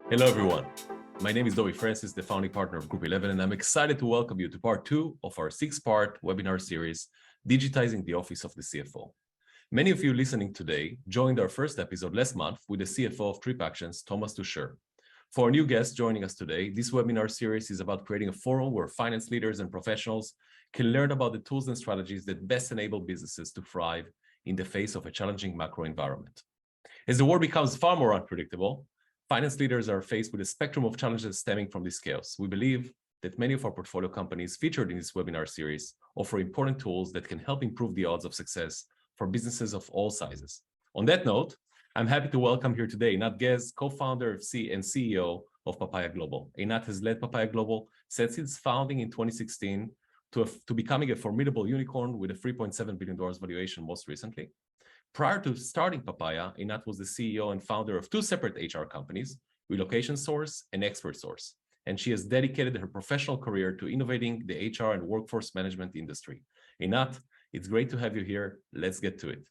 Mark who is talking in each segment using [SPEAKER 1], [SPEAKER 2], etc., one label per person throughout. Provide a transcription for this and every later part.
[SPEAKER 1] Hello, everyone. My name is Dovi Frances, the founding partner of Group 11, and I'm excited to welcome you to part 2 of our 6-part webinar series, Digitizing the Office of the CFO. Many of you listening today joined our first episode last month with the CFO of TripActions, Thomas Tuscher. For our new guests joining us today, this webinar series is about creating a forum where finance leaders and professionals can learn about the tools and strategies that best enable businesses to thrive in the face of a challenging macro environment. As the world becomes far more unpredictable, finance leaders are faced with a spectrum of challenges stemming from this chaos. We believe that many of our portfolio companies featured in this webinar series offer important tools that can help improve the odds of success for businesses of all sizes. On that note, I'm happy to welcome here today Eynat Guez, co-founder and CEO of Papaya Global. Eynat has led Papaya Global since its founding in 2016 to becoming a formidable unicorn with a $3.7 billion valuation most recently. Prior to starting Papaya, Eynat was the CEO and founder of 2 separate HR companies, Relocation Source and Expert Source, and she has dedicated her professional career to innovating the HR and workforce management industry. Eynat, it's great to have you here. Let's get to it.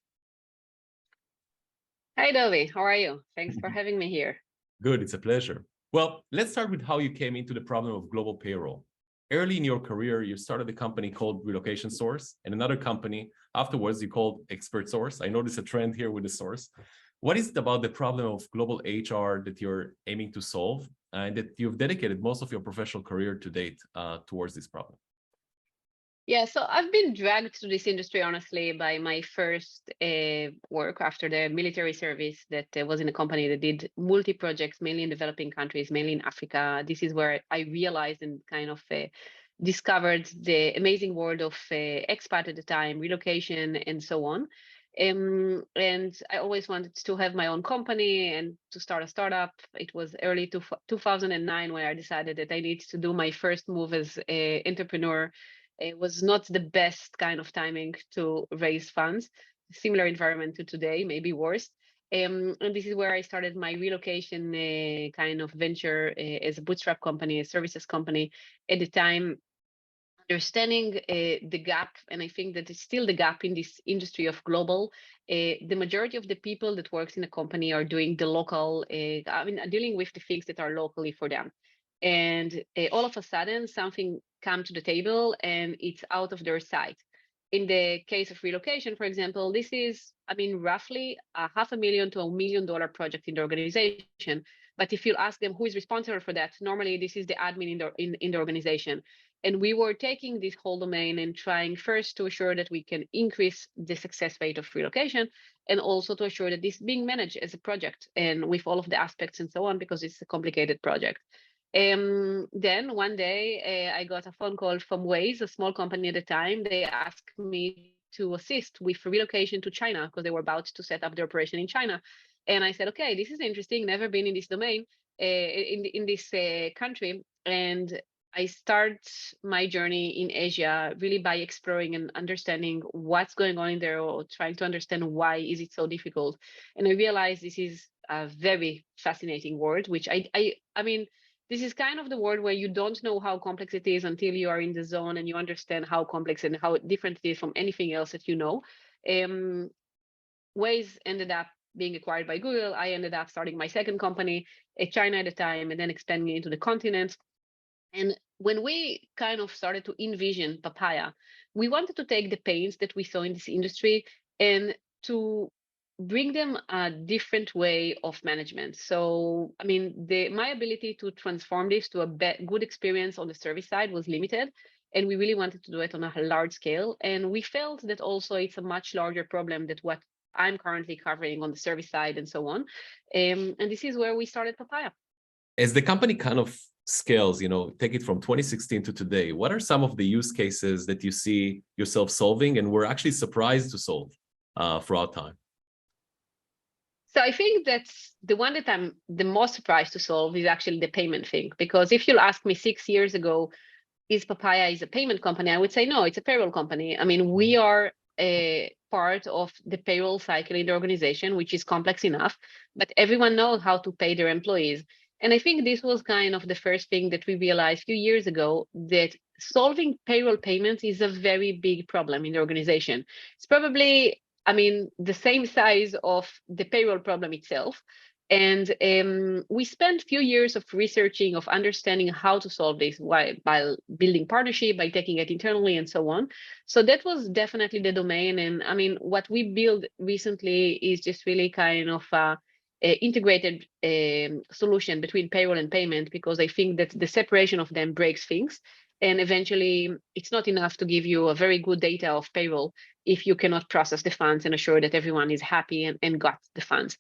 [SPEAKER 2] Hi, Dovi. How are you? Thanks for having me here.
[SPEAKER 1] Good, it's a pleasure. Well, let's start with how you came into the problem of global payroll. Early in your career, you started a company called Relocation Source and another company afterwards you called Expert Source. I noticed a trend here with the source. What is it about the problem of global HR that you're aiming to solve and that you've dedicated most of your professional career to date towards this problem?
[SPEAKER 2] Yeah, so I've been dragged to this industry, honestly, by my first work after the military service that was in a company that did multi-projects, mainly in developing countries, mainly in Africa. This is where I realized and kind of discovered the amazing world of expat at the time, relocation, and so on. And I always wanted to have my own company and to start a startup. It was early 2009 when I decided that I need to do my first move as an entrepreneur. It was not the best kind of timing to raise funds. Similar environment to today, maybe worse. And this is where I started my relocation kind of venture as a bootstrap company, a services company. At the time, understanding the gap, and I think that it's still the gap in this industry of global. The majority of the people that works in a company are doing the local, dealing with the things that are locally for them. And all of a sudden, something comes to the table and it's out of their sight. In the case of relocation, for example, this is, roughly a $500,000 to $1 million project in the organization. But if you ask them who is responsible for that, normally this is the admin in the organization. And we were taking this whole domain and trying first to assure that we can increase the success rate of relocation, and also to assure that this is being managed as a project and with all of the aspects and so on, because it's a complicated project. Then one day I got a phone call from Waze, a small company at the time. They asked me to assist with relocation to China because they were about to set up their operation in China. And I said, okay, this is interesting. Never been in this domain, in this country. And I start my journey in Asia really by exploring and understanding what's going on in there, or trying to understand why is it so difficult. And I realized this is a very fascinating world, which I mean, this is kind of the world where you don't know how complex it is until you are in the zone and you understand how complex and how different it is from anything else that you know. Waze ended up being acquired by Google. I ended up starting my second company in China at the time, and then expanding into the continent. And when we kind of started to envision Papaya, we wanted to take the pains that we saw in this industry and to bring them a different way of management. So, my ability to transform this to a good experience on the service side was limited, and we really wanted to do it on a large scale. And we felt that also it's a much larger problem than what I'm currently covering on the service side and so on. And this is where we started Papaya.
[SPEAKER 1] As the company kind of scales, take it from 2016 to today, what are some of the use cases that you see yourself solving and were actually surprised to solve throughout time?
[SPEAKER 2] So I think that's the one that I'm the most surprised to solve is actually the payment thing. Because if you'll ask me 6 years ago, is Papaya is a payment company? I would say no, it's a payroll company. We are a part of the payroll cycle in the organization, which is complex enough, but everyone knows how to pay their employees. And I think this was kind of the first thing that we realized a few years ago, that solving payroll payments is a very big problem in the organization. It's probably, the same size of the payroll problem itself. And we spent a few years of researching, of understanding how to solve this by building partnership, by taking it internally and so on. So that was definitely the domain. And I mean, what we built recently is just really kind of a integrated solution between payroll and payment, because I think that the separation of them breaks things. And eventually, it's not enough to give you a very good data of payroll if you cannot process the funds and assure that everyone is happy and got the funds.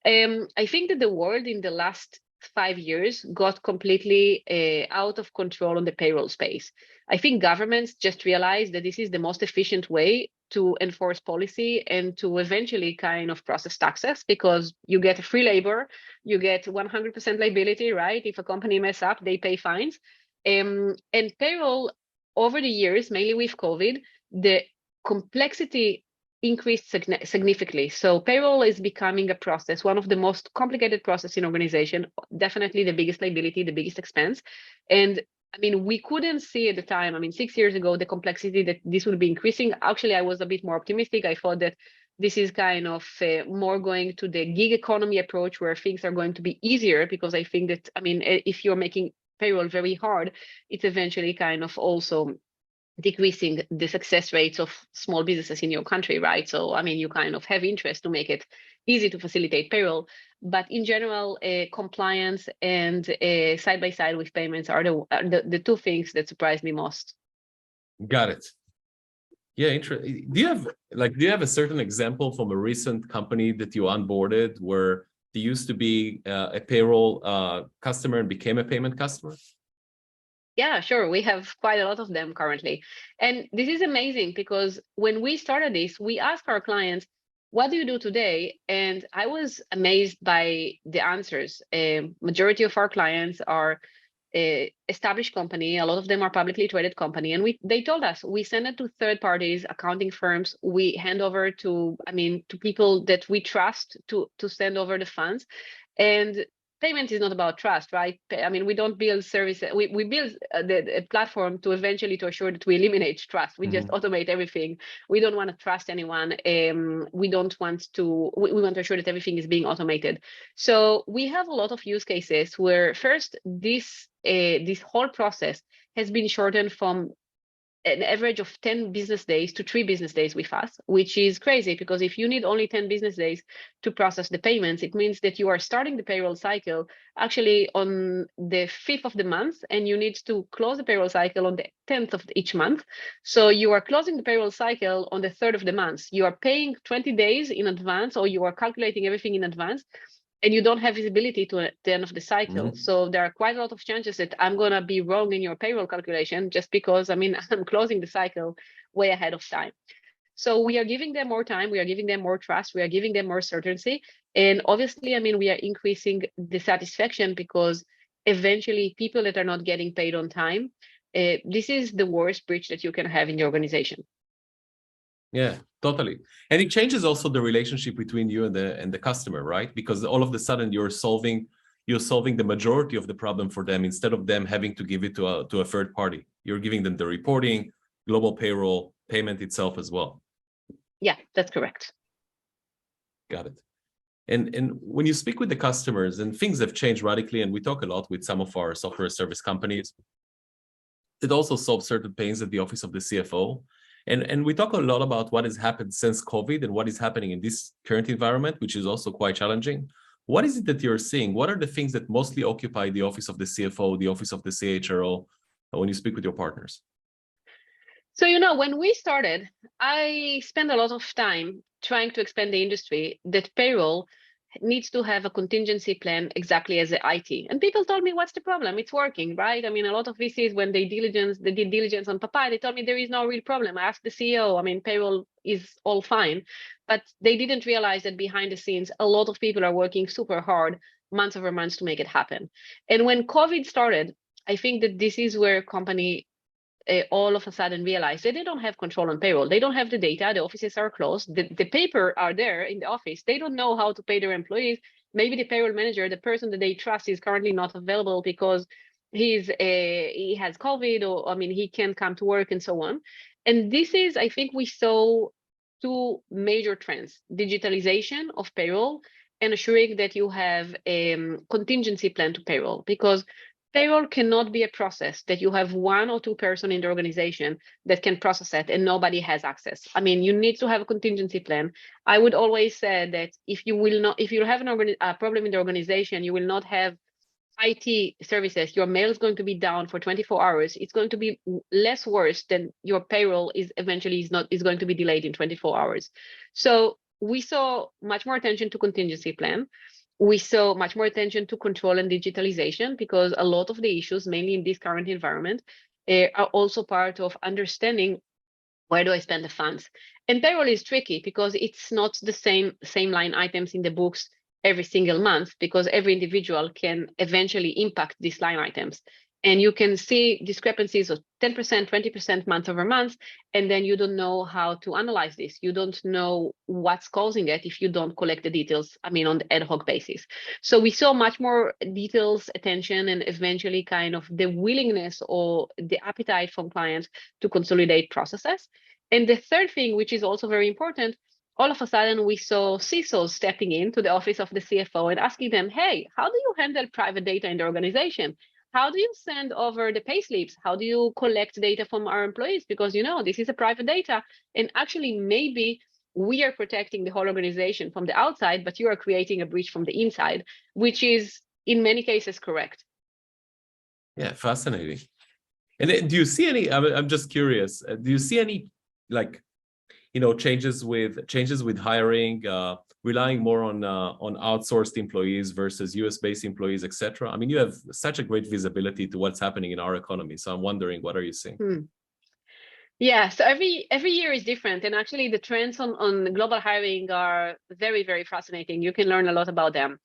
[SPEAKER 2] I think that the world in the last 5 years got completely out of control on the payroll space. I think governments just realized that this is the most efficient way to enforce policy and to eventually kind of process taxes, because you get free labor, you get 100% liability, right? If a company mess up, they pay fines. And payroll over the years, mainly with COVID, the complexity increased significantly. So payroll is becoming a process, one of the most complicated process in organization, definitely the biggest liability, the biggest expense. And I mean, we couldn't see at the time, I mean, 6 years ago, the complexity that this would be increasing. Actually, I was a bit more optimistic. I thought that this is kind of more going to the gig economy approach, where things are going to be easier, because I think that, I mean, if you're making payroll very hard, it's eventually kind of also decreasing the success rates of small businesses in your country, right? So, I mean, you kind of have interest to make it easy to facilitate payroll. But in general, compliance and side by side with payments are the two things that surprised me most.
[SPEAKER 1] Got it. Yeah, interesting. Do you have a certain example from a recent company that you onboarded where they used to be a payroll customer and became a payment customer?
[SPEAKER 2] Yeah, sure. We have quite a lot of them currently. And this is amazing, because when we started this, we asked our clients, what do you do today? And I was amazed by the answers. Majority of our clients are established company. A lot of them are publicly traded company. And they told us, we send it to third parties, accounting firms. We hand over to people that we trust to send over the funds. And payment is not about trust, right? I mean, we don't build services. We build the platform to eventually to assure that we eliminate trust. We just automate everything. We don't want to trust anyone. We don't want to. We want to assure that everything is being automated. So we have a lot of use cases where first this whole process has been shortened from an average of 10 business days to 3 business days with us, which is crazy, because if you need only 10 business days to process the payments, it means that you are starting the payroll cycle actually on the 5th of the month, and you need to close the payroll cycle on the 10th of each month. So you are closing the payroll cycle on the 3rd of the month. You are paying 20 days in advance, or you are calculating everything in advance, and you don't have visibility to the end of the cycle. So there are quite a lot of chances that I'm going to be wrong in your payroll calculation, just because, I mean, I'm closing the cycle way ahead of time. So we are giving them more time. We are giving them more trust. We are giving them more certainty. And obviously, I mean, we are increasing the satisfaction, because eventually people that are not getting paid on time, this is the worst breach that you can have in your organization.
[SPEAKER 1] Yeah, totally. And it changes also the relationship between you and the customer, right? Because all of a sudden you're solving the majority of the problem for them, instead of them having to give it to a third party. You're giving them the reporting, global payroll, payment itself as well.
[SPEAKER 2] Yeah, that's correct.
[SPEAKER 1] Got it. And when you speak with the customers, and things have changed radically, and we talk a lot with some of our software service companies, it also solves certain pains at the office of the CFO. And we talk a lot about what has happened since COVID and what is happening in this current environment, which is also quite challenging. What is it that you're seeing? What are the things that mostly occupy the office of the CFO, the office of the CHRO, when you speak with your partners?
[SPEAKER 2] So, when we started, I spent a lot of time trying to explain the industry that payroll needs to have a contingency plan exactly as the IT. And people told me, what's the problem? It's working, right? I mean, a lot of VCs, when they did diligence on Papaya, they told me there is no real problem. I asked the CEO, I mean, payroll is all fine. But they didn't realize that behind the scenes, a lot of people are working super hard, months over months, to make it happen. And when COVID started, I think that this is where company all of a sudden realize that they don't have control on payroll. They don't have the data. The offices are closed. The paper are there in the office. They don't know how to pay their employees. Maybe the payroll manager, the person that they trust, is currently not available because he has COVID, or I mean, he can't come to work and so on. And this is, I think, we saw 2 major trends: digitalization of payroll and assuring that you have a contingency plan to payroll, because payroll cannot be a process that you have one or two person in the organization that can process it and nobody has access. I mean, you need to have a contingency plan. I would always say that if you have a problem in the organization, you will not have IT services, your mail is going to be down for 24 hours. It's going to be less worse than your payroll is going to be delayed in 24 hours. So we saw much more attention to contingency plan. We saw much more attention to control and digitalization, because a lot of the issues, mainly in this current environment, are also part of understanding where do I spend the funds. And payroll is tricky because it's not the same line items in the books every single month, because every individual can eventually impact these line items. And you can see discrepancies of 10%, 20% month over month, and then you don't know how to analyze this. You don't know what's causing it if you don't collect the details, I mean, on the ad hoc basis. So we saw much more details, attention, and eventually kind of the willingness or the appetite from clients to consolidate processes. And the third thing, which is also very important, all of a sudden we saw CISOs stepping into the office of the CFO and asking them, hey, how do you handle private data in the organization? How do you send over the pay slips? How do you collect data from our employees? Because, this is a private data. And actually, maybe we are protecting the whole organization from the outside, but you are creating a breach from the inside, which is in many cases correct.
[SPEAKER 1] Yeah, fascinating. And do you see any, I'm just curious, do you see any changes with hiring, relying more on outsourced employees versus US-based employees, etc.? I mean, you have such a great visibility to what's happening in our economy. So I'm wondering, what are you seeing?
[SPEAKER 2] Yeah, so every year is different. And actually the trends on global hiring are very, very fascinating. You can learn a lot about them.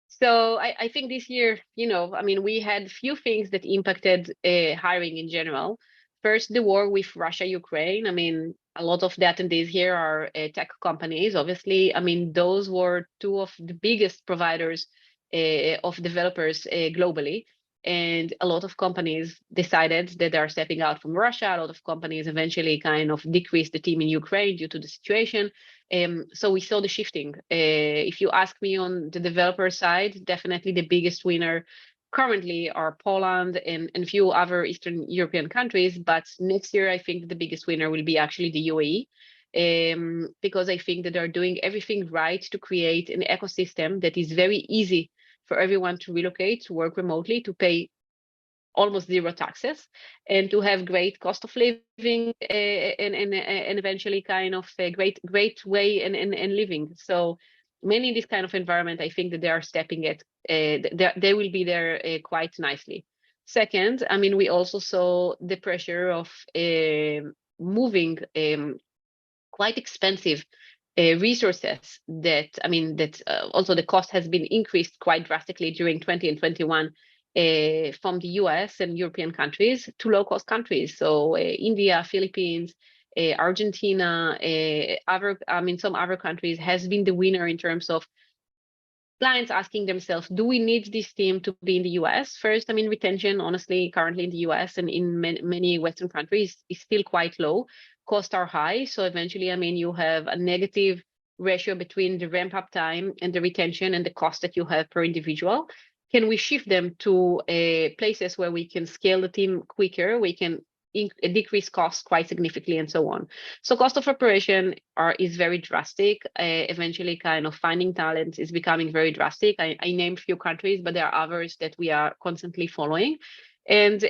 [SPEAKER 2] So I think this year, we had few things that impacted hiring in general. First, the war with Russia, Ukraine. I mean, a lot of the attendees here are tech companies, obviously. I mean, those were two of the biggest providers of developers globally. And a lot of companies decided that they are stepping out from Russia. A lot of companies eventually kind of decreased the team in Ukraine due to the situation. So we saw the shifting. If you ask me on the developer side, definitely the biggest winner currently are Poland and a few other Eastern European countries. But next year, I think the biggest winner will be actually the UAE, because I think that they're doing everything right to create an ecosystem that is very easy for everyone to relocate, to work remotely, to pay almost zero taxes, and to have great cost of living and eventually kind of a great way and living. So many in this kind of environment, I think that they are stepping it. They will be there quite nicely. Second, I mean, we also saw the pressure of moving quite expensive resources that also the cost has been increased quite drastically during 20 and 21 from the US and European countries to low-cost countries. So India, Philippines, Argentina, some other countries has been the winner in terms of clients asking themselves, do we need this team to be in the US? First, retention, honestly, currently in the US and in many Western countries is still quite low. Costs are high. So eventually, you have a negative ratio between the ramp up time and the retention and the cost that you have per individual. Can we shift them to places where we can scale the team quicker? We can decrease costs quite significantly and so on. So cost of operation is very drastic. Eventually kind of finding talent is becoming very drastic. I named a few countries, but there are others that we are constantly following. And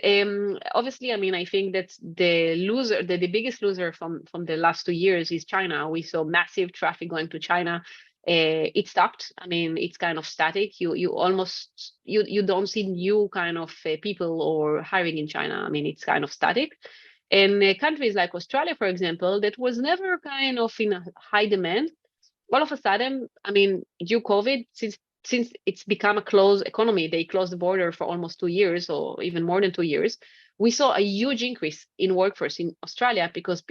[SPEAKER 2] obviously, I think that the biggest loser from the last 2 years is China. We saw massive traffic going to China. It stopped. It's kind of static. You don't see new kind of people or hiring in China. It's kind of static. And countries like Australia, for example, that was never kind of in a high demand. All of a sudden, due COVID, since it's become a closed economy, they closed the border for almost 2 years or even more than 2 years. We saw a huge increase in workforce in Australia because,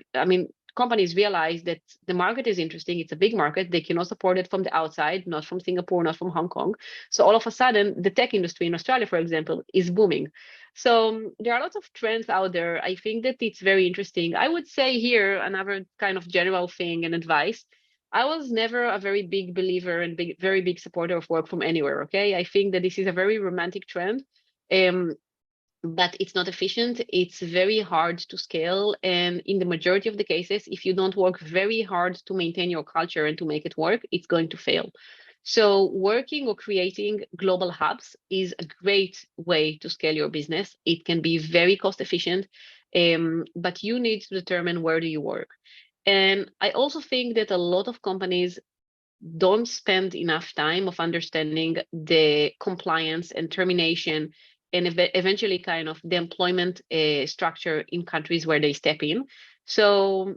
[SPEAKER 2] companies realize that the market is interesting. It's a big market. They cannot support it from the outside, not from Singapore, not from Hong Kong. So all of a sudden, the tech industry in Australia, for example, is booming. So there are lots of trends out there. I think that it's very interesting. I would say here, another kind of general thing and advice, I was never a very big believer and very big supporter of work from anywhere. Okay, I think that this is a very romantic trend. But it's not efficient. It's very hard to scale. And in the majority of the cases, if you don't work very hard to maintain your culture and to make it work, it's going to fail. So working or creating global hubs is a great way to scale your business. It can be very cost efficient, but you need to determine where do you work. And I also think that a lot of companies don't spend enough time of understanding the compliance and termination and eventually kind of the employment structure in countries where they step in. So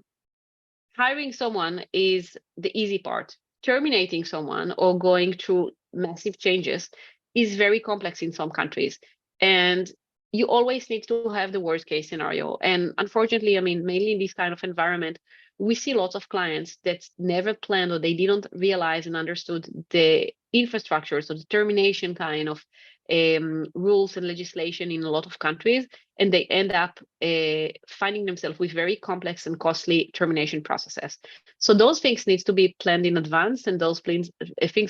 [SPEAKER 2] hiring someone is the easy part. Terminating someone or going through massive changes is very complex in some countries. And you always need to have the worst case scenario. And unfortunately, I mean, mainly in this kind of environment, we see lots of clients that never planned or they didn't realize and understood the infrastructure, so the termination kind of rules and legislation in a lot of countries, and they end up finding themselves with very complex and costly termination processes. So those things needs to be planned in advance, and those things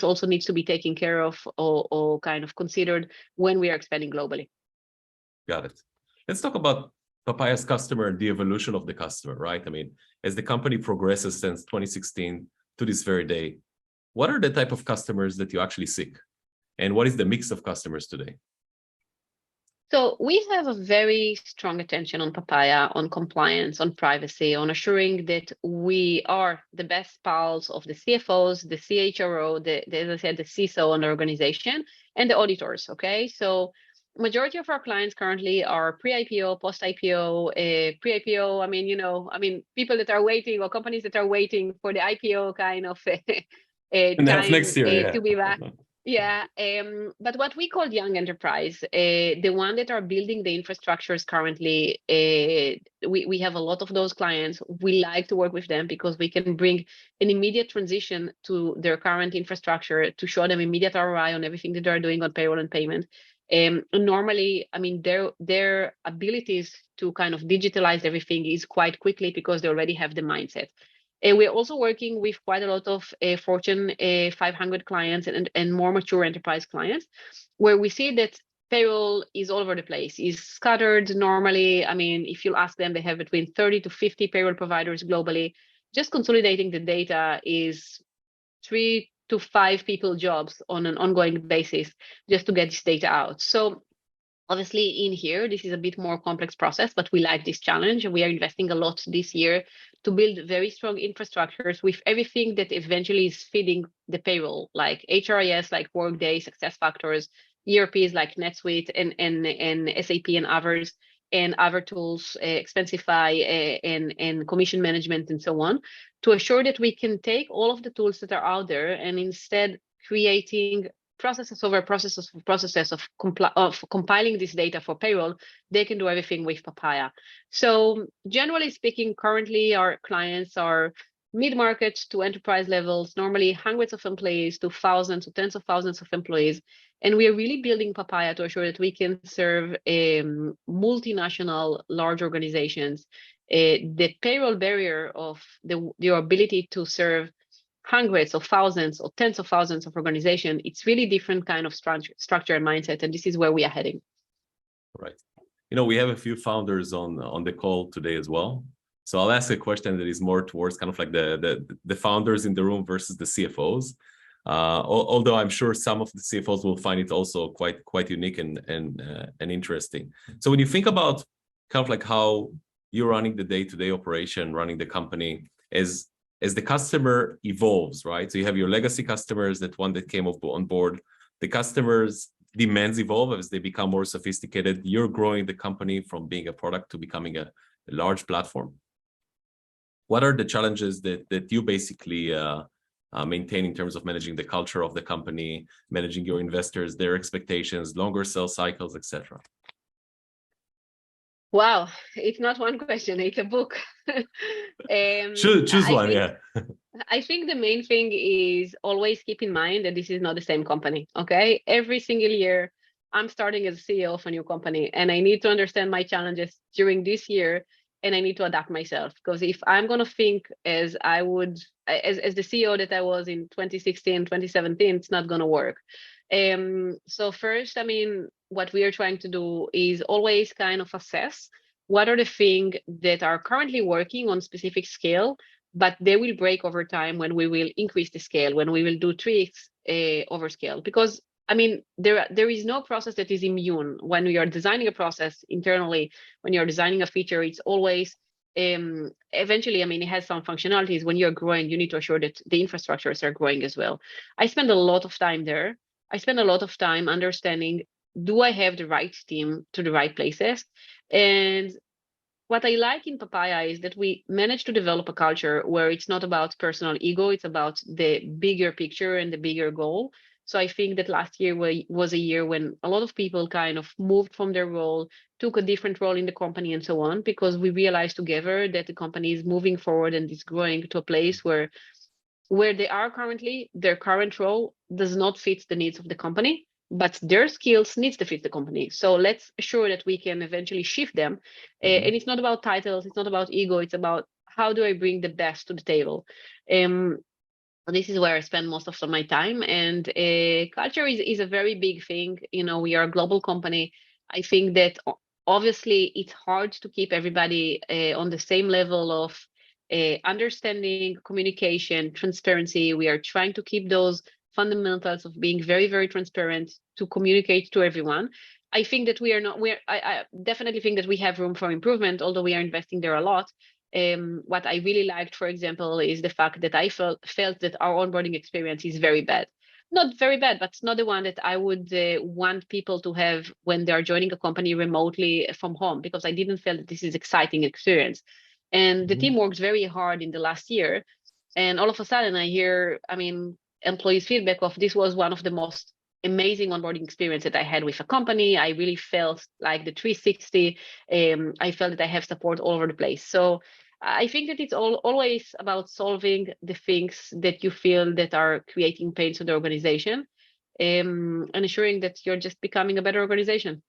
[SPEAKER 2] also needs to be taken care of or kind of considered when we are expanding globally.
[SPEAKER 1] Got it. Let's talk about Papaya's customer and the evolution of the customer, right? I mean, as the company progresses since 2016 to this very day, what are the type of customers that you actually seek? And what is the mix of customers today?
[SPEAKER 2] So we have a very strong attention on Papaya, on compliance, on privacy, on assuring that we are the best pals of the CFOs, the CHRO, as I said, the CISO on the organization, and the auditors. Okay, so majority of our clients currently are pre-IPO, post-IPO, pre-IPO. I mean, people that are waiting or companies that are waiting for the IPO kind of
[SPEAKER 1] Time
[SPEAKER 2] next
[SPEAKER 1] year,
[SPEAKER 2] to be back. Yeah, but what we call young enterprise, the one that are building the infrastructures currently, we have a lot of those clients. We like to work with them because we can bring an immediate transition to their current infrastructure to show them immediate ROI on everything that they're doing on payroll and payment. Normally, I mean, their abilities to kind of digitalize everything is quite quickly because they already have the mindset. We're also working with quite a lot of Fortune 500 clients and more mature enterprise clients, where we see that payroll is all over the place, is scattered normally. I mean, if you ask them, they have between 30 to 50 payroll providers globally. Just consolidating the data is 3 to 5 people jobs on an ongoing basis just to get this data out. So obviously in here, this is a bit more complex process, but we like this challenge. We are investing a lot this year to build very strong infrastructures with everything that eventually is feeding the payroll, like HRIS, like Workday, SuccessFactors, ERPs like NetSuite and SAP and others, and other tools, Expensify and commission management and so on, to assure that we can take all of the tools that are out there and instead creating processes over processes of compiling this data for payroll. They can do everything with Papaya. So generally speaking, currently our clients are mid-market to enterprise levels, normally hundreds of employees to thousands to tens of thousands of employees. And we are really building Papaya to assure that we can serve multinational large organizations. The payroll barrier of your ability to serve hundreds of thousands or tens of thousands of organizations, it's really different kind of structure and mindset. And this is where we are heading.
[SPEAKER 1] Right. You know, we have a few founders on the call today as well. So I'll ask a question that is more towards kind of like the founders in the room versus the CFOs. Although I'm sure some of the CFOs will find it also quite unique and interesting. So when you think about kind of like how you're running the day-to-day operation, running the company, as the customer evolves, right? So you have your legacy customers, that one that came on board. The customers' demands evolve as they become more sophisticated. You're growing the company from being a product to becoming a large platform. What are the challenges that you basically maintain in terms of managing the culture of the company, managing your investors, their expectations, longer sales cycles, etc.?
[SPEAKER 2] Wow, it's not one question, it's a book.
[SPEAKER 1] Choose one, yeah.
[SPEAKER 2] I think the main thing is always keep in mind that this is not the same company, okay? Every single year, I'm starting as a CEO of a new company, and I need to understand my challenges during this year and I need to adapt myself. Because if I'm going to think as I would, as the CEO that I was in 2016, 2017, it's not going to work. So first, I mean, what we are trying to do is always kind of assess what are the things that are currently working on specific scale, but they will break over time when we will increase the scale, when we will do tweaks over scale. Because I mean, there is no process that is immune. When we are designing a process internally, when you're designing a feature, it's always eventually, I mean, it has some functionalities. When you're growing, you need to ensure that the infrastructures are growing as well. I spend a lot of time there. I spend a lot of time understanding, do I have the right team to the right places? And what I like in Papaya is that we managed to develop a culture where it's not about personal ego, it's about the bigger picture and the bigger goal. So I think that last year was a year when a lot of people kind of moved from their role, took a different role in the company and so on, because we realized together that the company is moving forward and is growing to a place where they are currently, their current role does not fit the needs of the company, but their skills needs to fit the company. So let's assure that we can eventually shift them. And it's not about titles, it's not about ego, it's about how do I bring the best to the table. This is where I spend most of my time. And culture is a very big thing. You know, we are a global company. I think that obviously it's hard to keep everybody on the same level of understanding, communication, transparency. We are trying to keep those fundamentals of being very, very transparent to communicate to everyone. I think that I definitely think that we have room for improvement, although we are investing there a lot. What I really liked, for example, is the fact that I felt that our onboarding experience is very bad. Not very bad, but it's not the one that I would want people to have when they are joining a company remotely from home, because I didn't feel that this is exciting experience. And the team worked very hard in the last year. And all of a sudden I hear, I mean, employees' feedback of this was one of the most amazing onboarding experience that I had with a company. I really felt like the 360. I felt that I have support all over the place. So I think that it's always about solving the things that you feel that are creating pain to the organization, and ensuring that you're just becoming a better organization.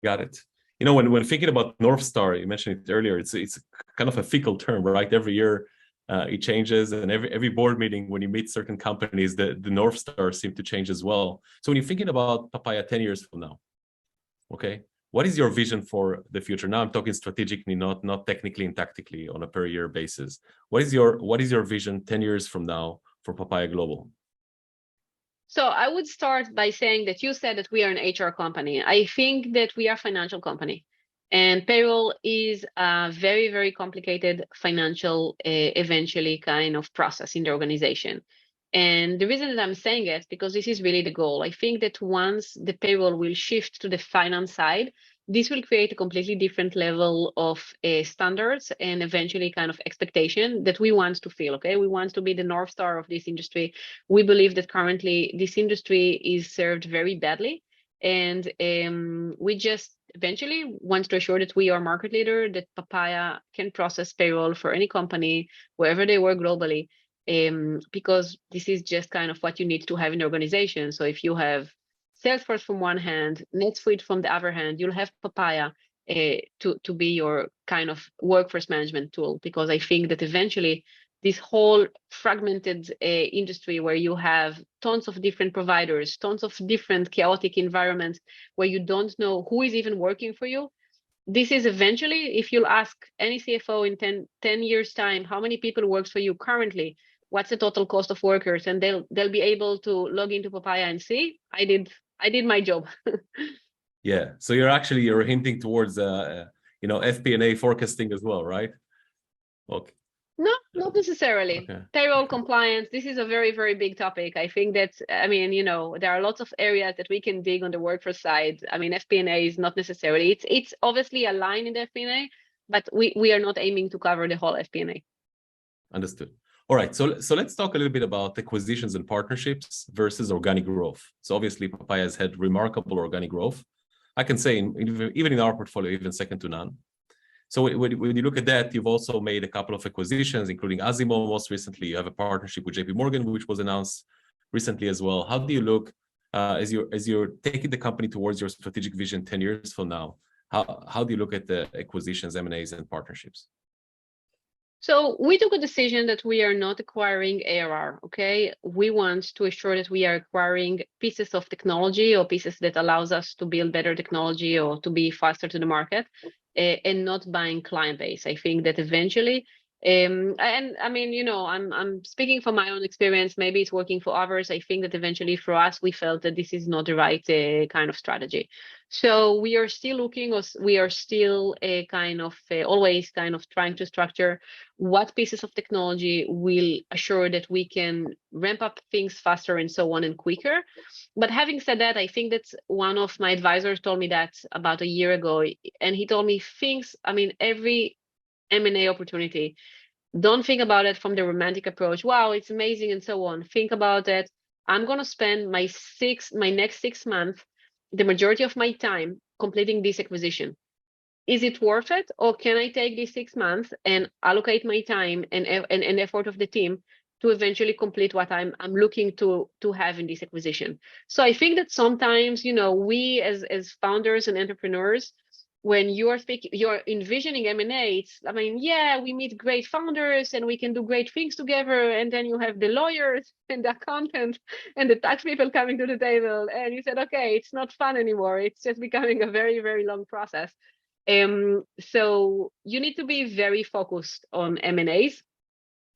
[SPEAKER 1] Got it. You know, when thinking about North Star, you mentioned it earlier, it's kind of a fickle term, right? Every year it changes, and every board meeting, when you meet certain companies, the North Star seem to change as well. So when you're thinking about Papaya 10 years from now, okay, what is your vision for the future? Now I'm talking strategically, not technically and tactically on a per year basis. What is your vision 10 years from now for Papaya Global?
[SPEAKER 2] So I would start by saying that you said that we are an HR company. I think that we are a financial company. And payroll is a very, very complicated financial, eventually kind of process in the organization. And the reason that I'm saying it, because this is really the goal. I think that once the payroll will shift to the finance side, this will create a completely different level of standards and eventually kind of expectation that we want to feel, okay? We want to be the North Star of this industry. We believe that currently this industry is served very badly. And we just eventually want to assure that we are market leader, that Papaya can process payroll for any company, wherever they work globally, because this is just kind of what you need to have in the organization. So if you have Salesforce from one hand, NetSuite from the other hand, you'll have Papaya to be your kind of workforce management tool, because I think that eventually this whole fragmented industry where you have tons of different providers, tons of different chaotic environments where you don't know who is even working for you. This is eventually, if you'll ask any CFO in 10 years time, how many people works for you currently? What's the total cost of workers? And they'll be able to log into Papaya and see, I did my job.
[SPEAKER 1] Yeah. So you're hinting towards FP&A forecasting as well, right? Okay.
[SPEAKER 2] No, not necessarily.
[SPEAKER 1] Okay.
[SPEAKER 2] Payroll compliance, this is a very, very big topic. I think that, I mean, there are lots of areas that we can dig on the workforce side. I mean, FP&A is not necessarily, it's obviously a line in the FP&A, but we are not aiming to cover the whole FP&A.
[SPEAKER 1] Understood. All right, so let's talk a little bit about acquisitions and partnerships versus organic growth. So obviously, Papaya has had remarkable organic growth. I can say even in our portfolio, even second to none. So when you look at that, you've also made a couple of acquisitions, including Azimo most recently. You have a partnership with JP Morgan, which was announced recently as well. How do you look as you're taking the company towards your strategic vision 10 years from now? How do you look at the acquisitions, M&As, and partnerships?
[SPEAKER 2] So we took a decision that we are not acquiring ARR, okay? We want to ensure that we are acquiring pieces of technology or pieces that allows us to build better technology or to be faster to the market, and not buying client base. I think that eventually, and I mean, I'm speaking from my own experience. Maybe it's working for others. I think that eventually for us, we felt that this is not the right kind of strategy. So we are still looking, or we are still always kind of trying to structure what pieces of technology will assure that we can ramp up things faster and so on and quicker. But having said that, I think that one of my advisors told me that about a year ago, and he told me every M&A opportunity, don't think about it from the romantic approach. Wow, it's amazing and so on. Think about it. I'm going to spend my next 6 months, the majority of my time completing this acquisition. Is it worth it, or can I take these 6 months and allocate my time and effort of the team to eventually complete what I'm looking to have in this acquisition? So I think that sometimes, we as founders and entrepreneurs, when you're envisioning M&A, we meet great founders and we can do great things together, and then you have the lawyers and the accountant and the tax people coming to the table, and you said, okay, it's not fun anymore. It's just becoming a very, very long process. So you need to be very focused on M&As.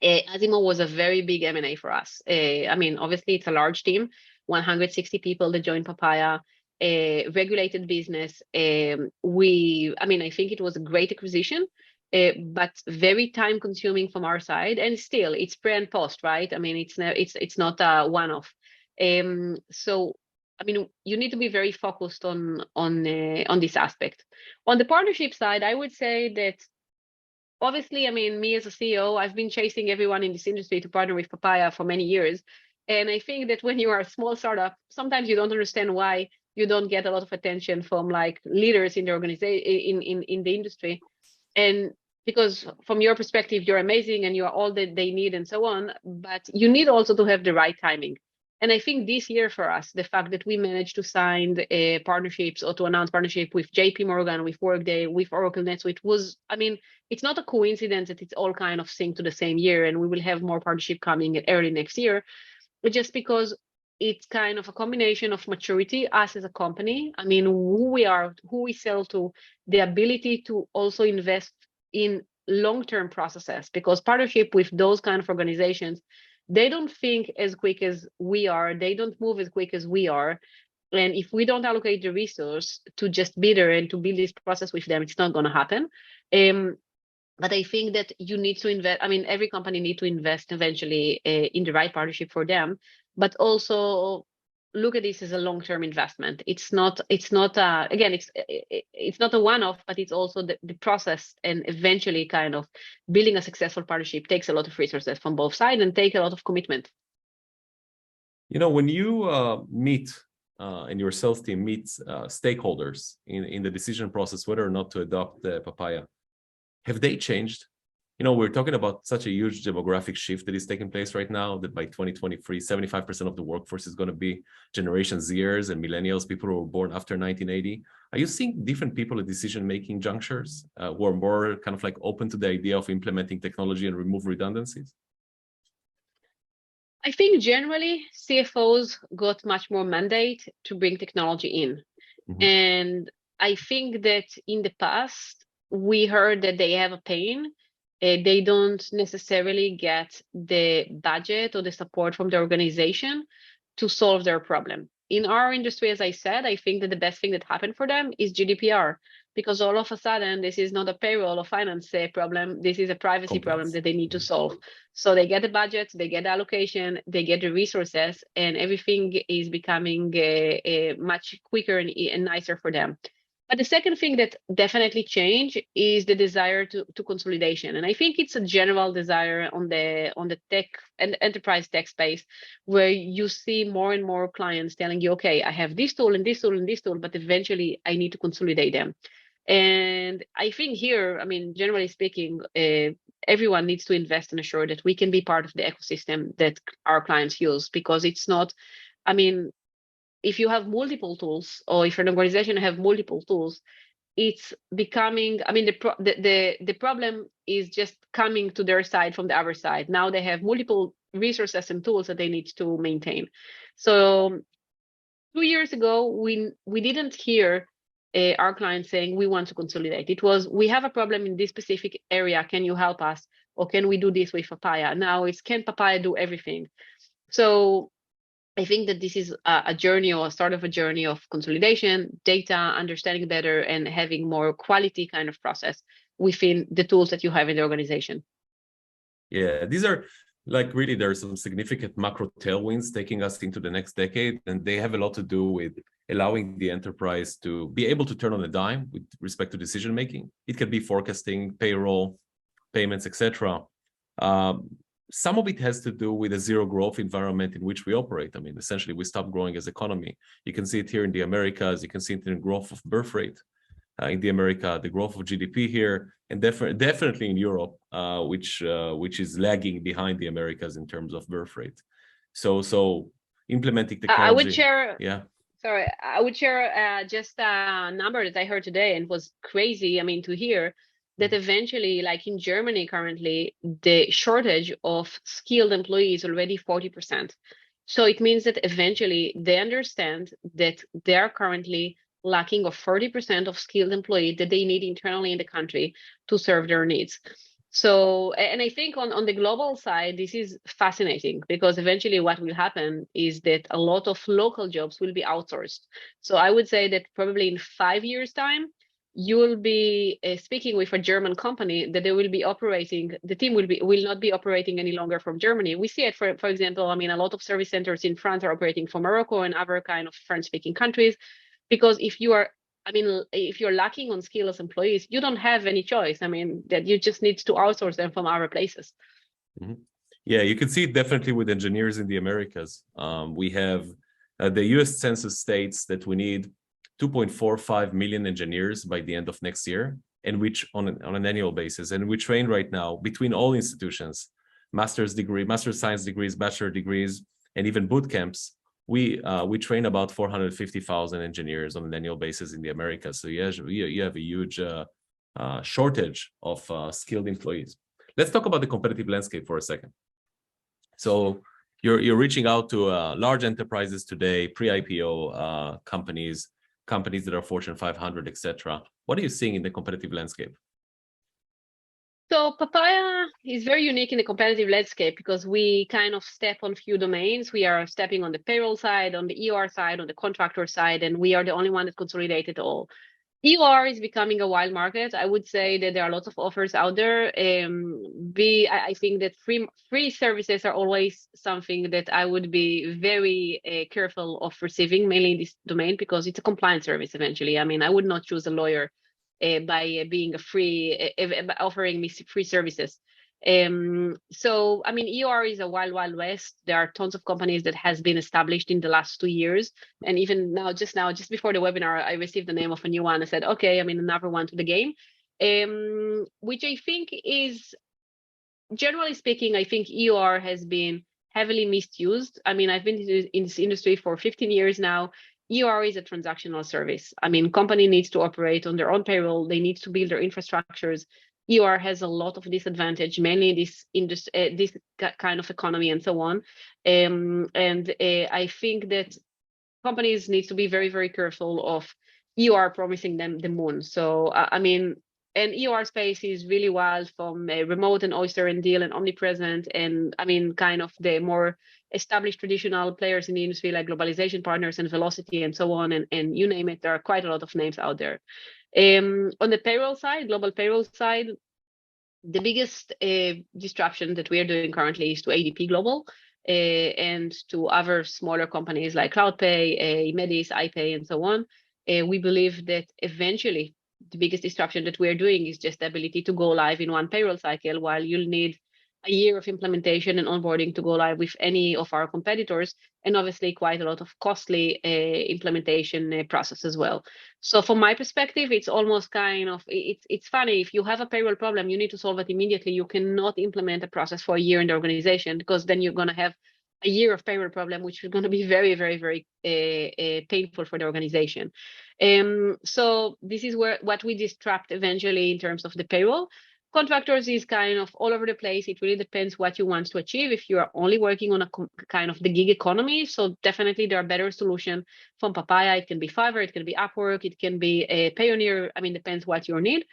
[SPEAKER 2] Asimo was a very big M&A for us. Obviously it's a large team, 160 people that joined Papaya, regulated business. I think it was a great acquisition, but very time consuming from our side. And still, it's pre and post, right? It's not a one-off. So you need to be very focused on this aspect. On the partnership side, I would say that obviously, me as a CEO, I've been chasing everyone in this industry to partner with Papaya for many years. And I think that when you are a small startup, sometimes you don't understand why you don't get a lot of attention from leaders in the organization, in the industry. And because from your perspective, you're amazing and you are all that they need and so on, but you need also to have the right timing. And I think this year for us, the fact that we managed to sign partnerships or to announce partnership with JP Morgan, with Workday, with Oracle NetSuite was, it's not a coincidence that it's all kind of synced to the same year, and we will have more partnership coming early next year, but just because it's kind of a combination of maturity, us as a company, who we are, who we sell to, the ability to also invest in long-term processes, because partnership with those kind of organizations, they don't think as quick as we are. They don't move as quick as we are. And if we don't allocate the resource to just be there and to build this process with them, it's not going to happen. But I think that you need to invest. Every company needs to invest eventually in the right partnership for them, but also look at this as a long-term investment. It's not a one-off, but it's also the process, and eventually kind of building a successful partnership takes a lot of resources from both sides and take a lot of commitment.
[SPEAKER 1] When you meet and your sales team meets stakeholders in the decision process, whether or not to adopt Papaya, have they changed? We're talking about such a huge demographic shift that is taking place right now, that by 2023, 75% of the workforce is going to be Generation Zers and millennials, people who were born after 1980. Are you seeing different people at decision-making junctures who are more kind of open to the idea of implementing technology and remove redundancies?
[SPEAKER 2] I think generally CFOs got much more mandate to bring technology in. Mm-hmm. And I think that in the past, we heard that they have a pain. They don't necessarily get the budget or the support from the organization to solve their problem. In our industry, as I said, I think that the best thing that happened for them is GDPR, because all of a sudden, this is not a payroll or finance problem. This is a privacy problem that they need to solve. So they get the budget, they get the allocation, they get the resources, and everything is becoming much quicker and nicer for them. But the second thing that definitely changed is the desire to consolidation. And I think it's a general desire on the tech and enterprise tech space, where you see more and more clients telling you, okay, I have this tool and this tool and this tool, but eventually I need to consolidate them. And I think here, generally speaking, everyone needs to invest and ensure that we can be part of the ecosystem that our clients use, because it's not, if you have multiple tools, or if an organization have multiple tools, it's becoming, I mean, the problem is just coming to their side from the other side. Now they have multiple resources and tools that they need to maintain. So 2 years ago, we didn't hear our clients saying we want to consolidate. It was, we have a problem in this specific area. Can you help us? Or can we do this with Papaya? Now it's, can Papaya do everything? So I think that this is a journey, or a start of a journey of consolidation, data, understanding better, and having more quality kind of process within the tools that you have in the organization.
[SPEAKER 1] Yeah, these are like, really, there are some significant macro tailwinds taking us into the next decade, and they have a lot to do with allowing the enterprise to be able to turn on a dime with respect to decision making. It can be forecasting, payroll, payments, etc. Some of it has to do with a zero growth environment in which we operate. I mean, essentially, we stop growing as economy. You can see it here in the Americas. You can see it in the growth of birth rate in the America, the growth of GDP here, and definitely in Europe, which is lagging behind the Americas in terms of birth rate. So implementing technology.
[SPEAKER 2] I would share.
[SPEAKER 1] Yeah.
[SPEAKER 2] Sorry, I would share just a number that I heard today, and was crazy. I mean, to hear that eventually, like in Germany currently, the shortage of skilled employees already 40%. So it means that eventually they understand that they are currently lacking of 40% of skilled employees that they need internally in the country to serve their needs. So, and I think on the global side, this is fascinating, because eventually what will happen is that a lot of local jobs will be outsourced. So I would say that probably in 5 years' time, you will be speaking with a German company that they will be operating, the team will not be operating any longer from Germany. We see it, for example, I mean, a lot of service centers in France are operating from Morocco and other kind of French-speaking countries, because if you're lacking on skilled employees, you don't have any choice. I mean, that you just need to outsource them from other places.
[SPEAKER 1] Mm-hmm. Yeah, you can see it definitely with engineers in the Americas. We have the US Census states that we need 2.45 million engineers by the end of next year, and which on an annual basis. And we train right now between all institutions, master's science degrees, bachelor degrees, and even boot camps. We train about 450,000 engineers on an annual basis in the Americas. So you have a huge shortage of skilled employees. Let's talk about the competitive landscape for a second. So you're reaching out to large enterprises today, pre-IPO companies that are Fortune 500, etc. What are you seeing in the competitive landscape?
[SPEAKER 2] So Papaya is very unique in the competitive landscape, because we kind of step on few domains. We are stepping on the payroll side, on the EOR side, on the contractor side, and we are the only one that consolidated all. EOR is becoming a wild market. I would say that there are lots of offers out there. I think that free services are always something that I would be very careful of receiving, mainly in this domain, because it's a compliance service eventually. I mean, I would not choose a lawyer by being a offering me free services. So, I mean, EOR is a wild west. There are tons of companies that has been established in the last 2 years. And even just before the webinar, I received the name of a new one. I said, okay, I mean, another one to the game, which I think is, generally speaking, I think EOR has been heavily misused. I mean, I've been in this industry for 15 years now. EOR is a transactional service. I mean, company needs to operate on their own payroll. They need to build their infrastructures. EOR has a lot of disadvantage, mainly this kind of economy and so on. I think that companies need to be very, very careful of EOR promising them the moon. So, I mean, and EOR space is really wild, from Remote and Oyster and Deal and Omnipresent. And I mean, kind of the more established traditional players in the industry like Globalization Partners and Velocity and so on. And you name it, there are quite a lot of names out there. On the payroll side, global payroll side, the biggest disruption that we are doing currently is to ADP Global and to other smaller companies like CloudPay, Medis, iPay, and so on. We believe that eventually the biggest disruption that we are doing is just the ability to go live in one payroll cycle, while you'll need a year of implementation and onboarding to go live with any of our competitors, and obviously quite a lot of costly implementation process as well. So from my perspective, it's almost kind of, it's funny, if you have a payroll problem, you need to solve it immediately. You cannot implement a process for a year in the organization, because then you're going to have a year of payroll problem, which is going to be very, very, very painful for the organization. So this is what we disrupt eventually in terms of the payroll. Contractors is kind of all over the place. It really depends what you want to achieve. If you are only working on a kind of the gig economy, so definitely there are better solutions from Papaya. It can be Fiverr, it can be Upwork, it can be a Payoneer. I mean, depends what you need.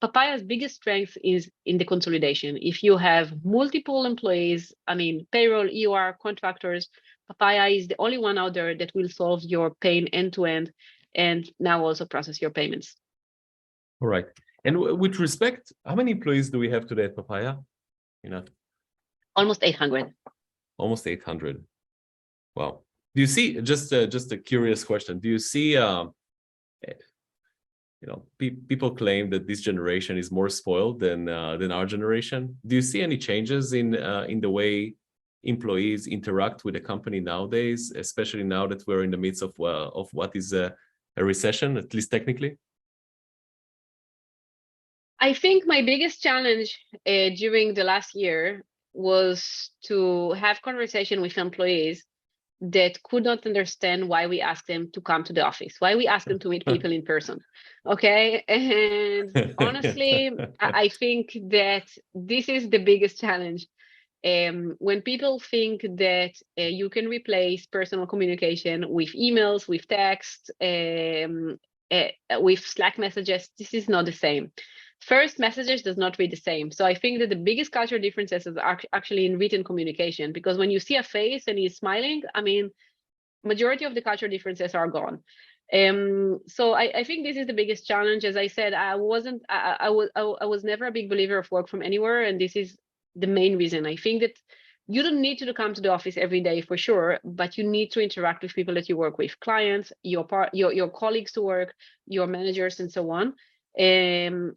[SPEAKER 2] Papaya's biggest strength is in the consolidation. If you have multiple employees, I mean, payroll, EOR, contractors, Papaya is the only one out there that will solve your pain end to end, and now also process your payments.
[SPEAKER 1] All right. And with respect, how many employees do we have today at Papaya?
[SPEAKER 2] Almost 800.
[SPEAKER 1] Almost 800. Wow. Do you see, just a curious question, do you see, people claim that this generation is more spoiled than our generation. Do you see any changes in the way employees interact with the company nowadays, especially now that we're in the midst of what is a recession, at least technically?
[SPEAKER 2] I think my biggest challenge during the last year was to have conversation with employees that could not understand why we asked them to come to the office, why we asked them to meet people in person. Okay. And honestly, I think that this is the biggest challenge. When people think that you can replace personal communication with emails, with text, with Slack messages, this is not the same. First, messages does not read the same. So I think that the biggest culture differences is actually in written communication, because when you see a face and he's smiling, I mean, majority of the culture differences are gone. So I think this is the biggest challenge. As I said, I was never a big believer of work from anywhere, and this is the main reason. I think that you don't need to come to the office every day for sure, but you need to interact with people that you work with, clients, your colleagues to work, your managers, and so on. And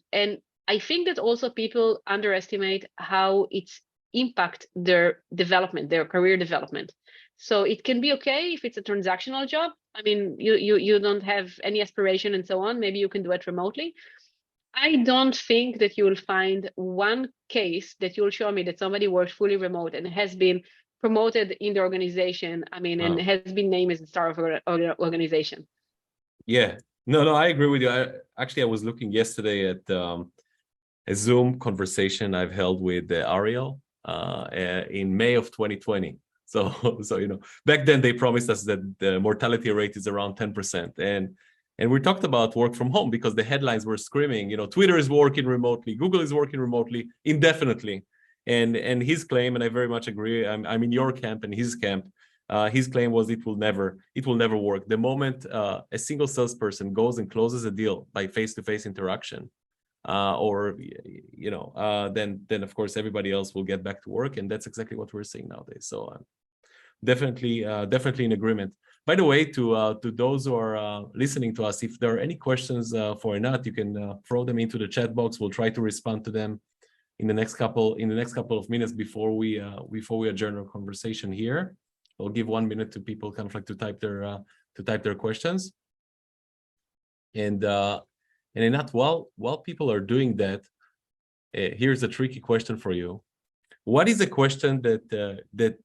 [SPEAKER 2] I think that also people underestimate how it's impact their development, their career development. So it can be okay if it's a transactional job. I mean, you don't have any aspiration and so on. Maybe you can do it remotely. I don't think that you will find one case that you'll show me that somebody worked fully remote and has been promoted in the organization. I mean, and has been named as the star of our organization.
[SPEAKER 1] Yeah, no, I agree with you. I was looking yesterday at a Zoom conversation I've held with Ariel in May of 2020. So back then they promised us that the mortality rate is around 10%, and we talked about work from home because the headlines were screaming, Twitter is working remotely, Google is working remotely indefinitely, and his claim, and I very much agree. I'm in your camp and his camp. His claim was it will never work. The moment a single salesperson goes and closes a deal by face-to-face interaction, then of course everybody else will get back to work, and that's exactly what we're seeing nowadays. So definitely in agreement. By the way, to those who are listening to us, if there are any questions for Eynat, you can throw them into the chat box. We'll try to respond to them in the next couple of minutes before we adjourn our conversation here. I'll give 1 minute to people kind of like to type their questions. And Eynat, while people are doing that, here's a tricky question for you. What is a question that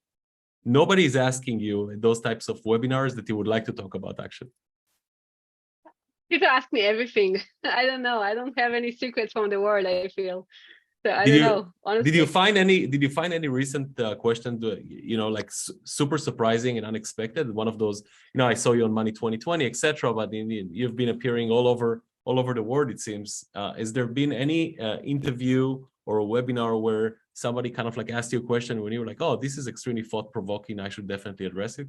[SPEAKER 1] nobody is asking you in those types of webinars that you would like to talk about, actually?
[SPEAKER 2] People ask me everything. I don't know. I don't have any secrets from the world, I feel. So I don't know, honestly.
[SPEAKER 1] Did you find any recent question, like super surprising and unexpected? One of those, I saw you on Money 2020, etc. But you've been appearing all over the world, it seems. Has there been any interview or a webinar where somebody kind of like asked you a question when you were like, oh, this is extremely thought-provoking, I should definitely address it?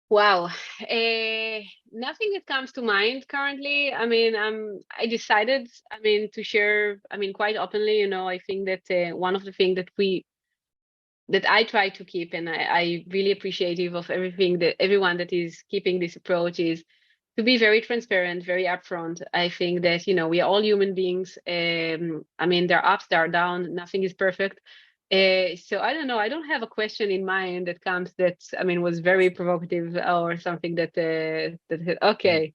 [SPEAKER 2] Wow, nothing that comes to mind currently. I mean, I decided, to share, quite openly, I think that one of the things that I try to keep, and I really appreciative of everyone that is keeping this approach, is to be very transparent, very upfront. I think that, we are all human beings. There are ups, there are downs, nothing is perfect. So I don't know. I don't have a question in mind that comes that, was very provocative or something that okay.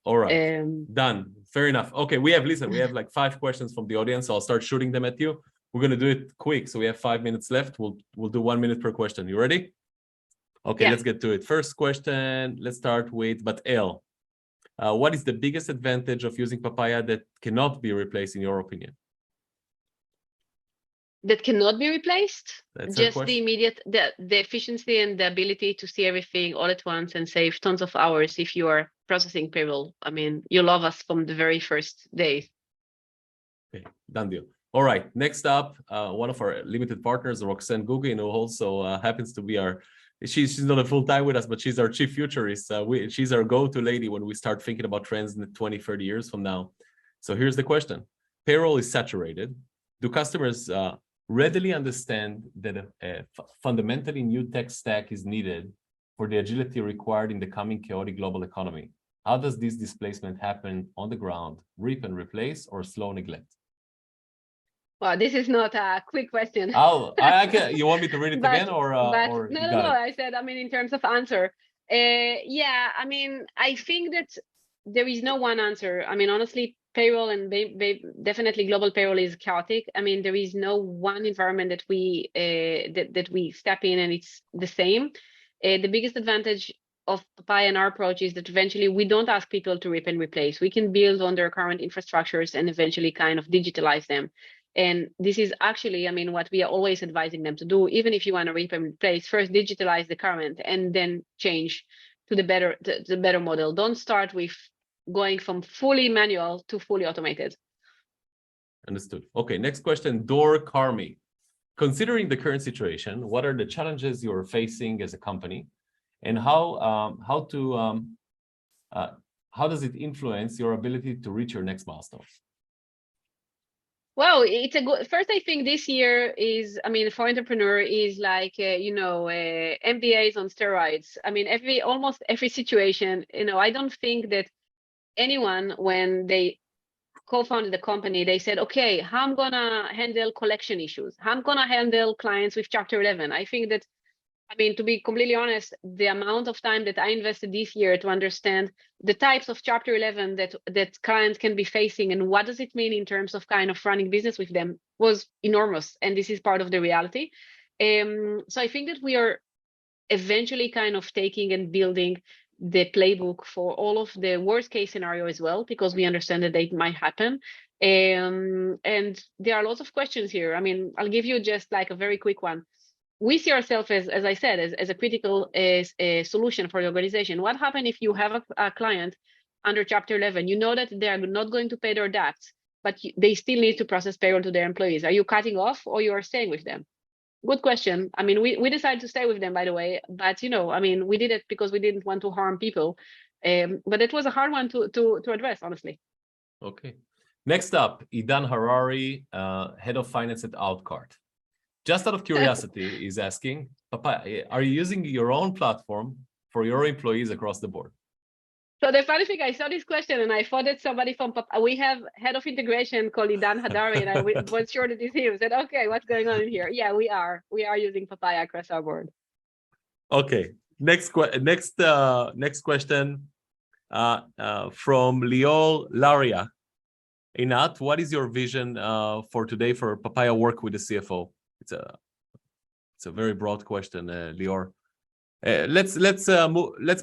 [SPEAKER 1] All right, done. Fair enough. Okay, we have like 5 questions from the audience. So I'll start shooting them at you. We're going to do it quick. So we have 5 minutes left. We'll do 1 minute per question. You ready? Okay, let's get to it. First question, let's start with Bat-El. What is the biggest advantage of using Papaya that cannot be replaced, in your opinion?
[SPEAKER 2] That cannot be replaced?
[SPEAKER 1] That's
[SPEAKER 2] just the immediate, the efficiency and the ability to see everything all at once and save tons of hours if you are processing payroll. I mean, you love us from the very first day.
[SPEAKER 1] Okay, done deal. All right, next up, one of our limited partners, Roxanne Gugin, who also happens to be our, she's not a full-time with us, but she's our chief futurist. She's our go-to lady when we start thinking about trends in 20, 30 years from now. So here's the question. Payroll is saturated. Do customers readily understand that a fundamentally new tech stack is needed for the agility required in the coming chaotic global economy? How does this displacement happen on the ground? Rip and replace or slow neglect?
[SPEAKER 2] Well, this is not a quick question.
[SPEAKER 1] I can. You want me to read it again, or
[SPEAKER 2] no,
[SPEAKER 1] you got it?
[SPEAKER 2] I said, I mean, in terms of answer, yeah, I mean, I think that there is no one answer. I mean, honestly, payroll and definitely global payroll is chaotic. I mean, there is no one environment that we that we step in and it's the same. The biggest advantage of Papaya and our approach is that eventually we don't ask people to rip and replace. We can build on their current infrastructures and eventually kind of digitalize them. And this is actually, I mean, what we are always advising them to do. Even if you want to rip and replace, first digitalize the current and then change to the better model. Don't start with going from fully manual to fully automated.
[SPEAKER 1] Understood. Okay, next question, Dor Karmi. Considering the current situation, what are the challenges you're facing as a company, and how does it influence your ability to reach your next milestone?
[SPEAKER 2] Well, it's a good. First, I think this year is, I mean, for entrepreneur is like MBAs on steroids. I mean, almost every situation. I don't think that anyone, when they co-founded the company, they said, okay, how I'm gonna handle collection issues, how I'm gonna handle clients with Chapter 11. I think that, I mean, to be completely honest, the amount of time that I invested this year to understand the types of Chapter 11 that clients can be facing and what does it mean in terms of kind of running business with them was enormous. And this is part of the reality. So I think that we are eventually kind of taking and building the playbook for all of the worst case scenario as well, because we understand that they might happen. And there are lots of questions here. I mean, I'll give you just like a very quick one. We see ourselves as I said, as a critical solution for the organization. What happens if you have a client under Chapter 11? You know that they are not going to pay their debts, but they still need to process payroll to their employees. Are you cutting off or you are staying with them? Good question. I mean, we decided to stay with them, by the way, but I mean, we did it because we didn't want to harm people. But it was a hard one to address, honestly.
[SPEAKER 1] Okay. Next up, Idan Harari, head of finance at Outcart. Just out of curiosity, is asking, Papaya, are you using your own platform for your employees across the board?
[SPEAKER 2] So the funny thing, I saw this question and I thought that somebody from we have head of integration called Idan Hadari, and I was sure that it's him. Said, okay, what's going on in here? Yeah, we are using Papaya across our board.
[SPEAKER 1] Okay. Next question from Lior Laria. Eynat, what is your vision for today for Papaya work with the CFO? It's a very broad question, Lior. Let's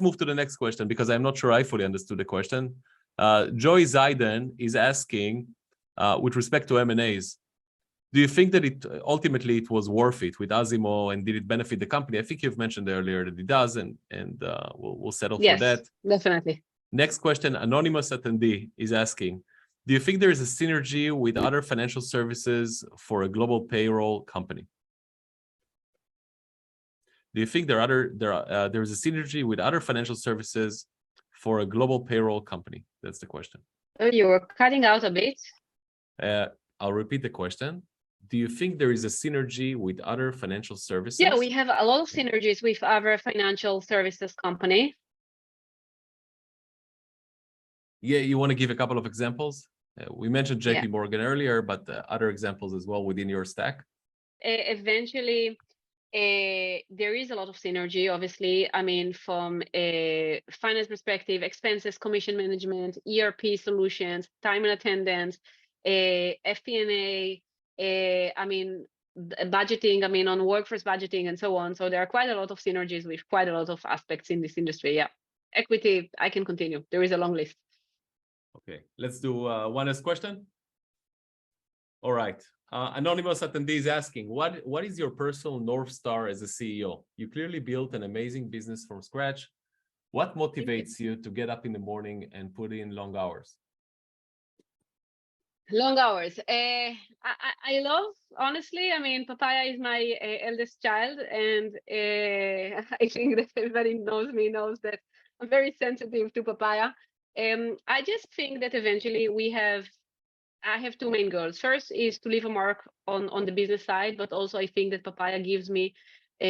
[SPEAKER 1] move to the next question because I'm not sure I fully understood the question. Joy Zaiden is asking, with respect to M&As, do you think that ultimately it was worth it with Azimo, and did it benefit the company? I think you've mentioned earlier that it does, and we'll settle for that.
[SPEAKER 2] Yes, definitely.
[SPEAKER 1] Next question, anonymous attendee is asking, do you think there is a synergy with other financial services for a global payroll company? Do you think there is a synergy with other financial services for a global payroll company? That's the question.
[SPEAKER 2] You were cutting out a bit.
[SPEAKER 1] I'll repeat the question. Do you think there is a synergy with other financial services?
[SPEAKER 2] Yeah, we have a lot of synergies with other financial services company.
[SPEAKER 1] Yeah, you want to give a couple of examples? We mentioned JP Morgan earlier, but other examples as well within your stack?
[SPEAKER 2] Eventually, there is a lot of synergy, obviously. I mean, from a finance perspective, expenses, commission management, ERP solutions, time and attendance, FP&A. I mean, budgeting, I mean, on workforce budgeting and so on. So there are quite a lot of synergies with quite a lot of aspects in this industry. Yeah. Equity, I can continue. There is a long list.
[SPEAKER 1] Okay, let's do one last question. All right. Anonymous attendee is asking, what is your personal North Star as a CEO? You clearly built an amazing business from scratch. What motivates you to get up in the morning and put in long hours?
[SPEAKER 2] Long hours. I love, honestly, I mean, Papaya is my eldest child, and I think that everybody knows me knows that I'm very sensitive to Papaya. I just think that eventually I have two main goals. First is to leave a mark on the business side, but also I think that Papaya gives me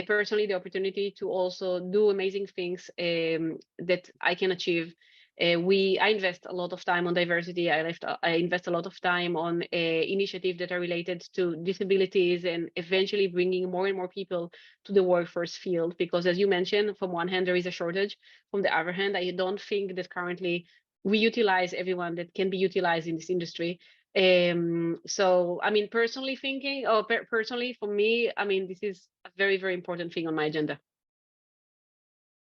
[SPEAKER 2] personally the opportunity to also do amazing things that I can achieve. I invest a lot of time on diversity. I invest a lot of time on initiatives that are related to disabilities and eventually bringing more and more people to the workforce field. Because as you mentioned, from one hand, there is a shortage. From the other hand, I don't think that currently we utilize everyone that can be utilized in this industry. So, I mean, personally thinking, or personally for me, I mean, this is a very, very important thing on my agenda.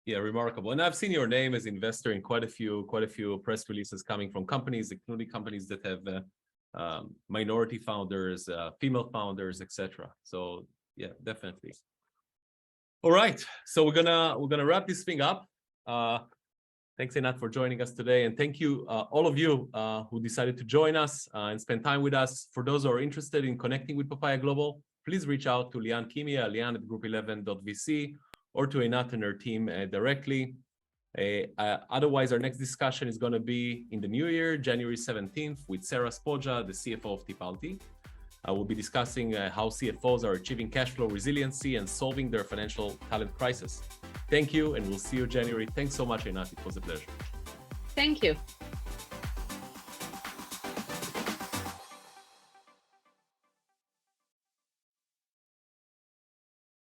[SPEAKER 1] Yeah, remarkable. And I've seen your name as investor in quite a few press releases coming from companies, including companies that have minority founders, female founders, etc. So yeah, definitely. All right, so we're gonna wrap this thing up. Thanks, Eynat, for joining us today, and thank you all of you who decided to join us and spend time with us. For those who are interested in connecting with Papaya Global, please reach out to Lian Kimia, lian@group11.vc, or to Eynat and her team directly. Otherwise, our next discussion is going to be in the new year, January 17th, with Sarah Spoja, the CFO of Tipalti. We'll be discussing how CFOs are achieving cash flow resiliency and solving their financial talent crisis. Thank you, and we'll see you in January. Thanks so much, Eynat. It was a pleasure.
[SPEAKER 2] Thank you.